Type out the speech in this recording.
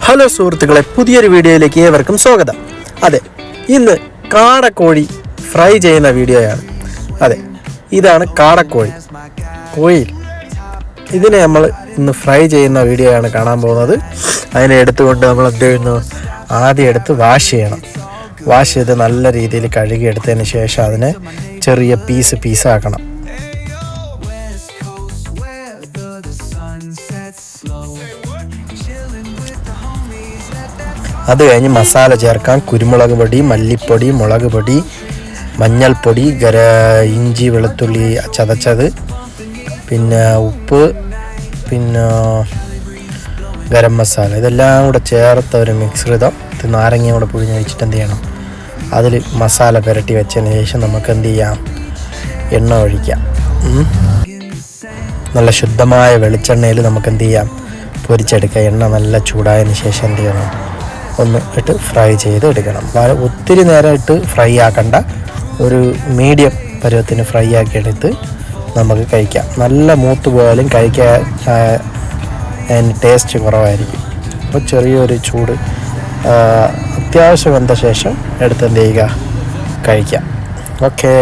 Hello സുഹൃത്തുക്കളെ, പുതിയൊരു വീഡിയോയിലേക്ക് ഏവർക്കും സ്വാഗതം. അതെ, ഇന്ന് കാടക്കോഴി ഫ്രൈ ചെയ്യുന്ന വീഡിയോയാണ്. അതെ, ഇതാണ് കാടക്കോഴി കോഴി. ഇതിനെ നമ്മൾ ഇന്ന് ഫ്രൈ ചെയ്യുന്ന വീഡിയോയാണ് കാണാൻ പോകുന്നത്. അതിനെ എടുത്തുകൊണ്ട് നമ്മൾ എന്ത് ചെയ്യുന്നു, ആദ്യം എടുത്ത് വാഷ് ചെയ്യണം. വാഷ് ചെയ്ത് നല്ല രീതിയിൽ കഴുകിയെടുത്തതിന് ശേഷം അതിനെ ചെറിയ പീസാക്കണം. അത് കഴിഞ്ഞ് മസാല ചേർക്കാം. കുരുമുളക് പൊടി, മല്ലിപ്പൊടി, മുളക് പൊടി, മഞ്ഞൾപ്പൊടി, ഇഞ്ചി വെളുത്തുള്ളി ചതച്ചത്, പിന്നെ ഉപ്പ്, പിന്നെ ഗരം മസാല, ഇതെല്ലാം കൂടെ ചേർത്ത ഒരു മിശ്രിതം. ഇത് നാരങ്ങയും കൂടെ പിഴിഞ്ഞ് വെച്ചിട്ട് എന്ത് ചെയ്യണം, അതിൽ മസാല പുരട്ടി വെച്ചതിന് ശേഷം നമുക്ക് എന്ത് ചെയ്യാം, എണ്ണ ഒഴിക്കാം. നല്ല ശുദ്ധമായ വെളിച്ചെണ്ണയിൽ നമുക്ക് എന്ത് ചെയ്യാം, പൊരിച്ചെടുക്കാം. എണ്ണ നല്ല ചൂടായതിന് ശേഷം എന്ത് ചെയ്യണം, ഒന്ന് ഇട്ട് ഫ്രൈ ചെയ്ത് എടുക്കണം. ഒത്തിരി നേരം ഇട്ട് ഫ്രൈ ആക്കണ്ട, ഒരു മീഡിയം പരുവത്തിന് ഫ്രൈ ആക്കി എടുത്ത് നമുക്ക് കഴിക്കാം. നല്ല മൂത്ത് പോയാലും കഴിക്കാൻ അതിന് ടേസ്റ്റ് കുറവായിരിക്കും. അപ്പോൾ ചെറിയൊരു ചൂട് അത്യാവശ്യം വെന്ത ശേഷം എടുത്ത് എന്ത് ചെയ്യുക, കഴിക്കാം. ഓക്കേ.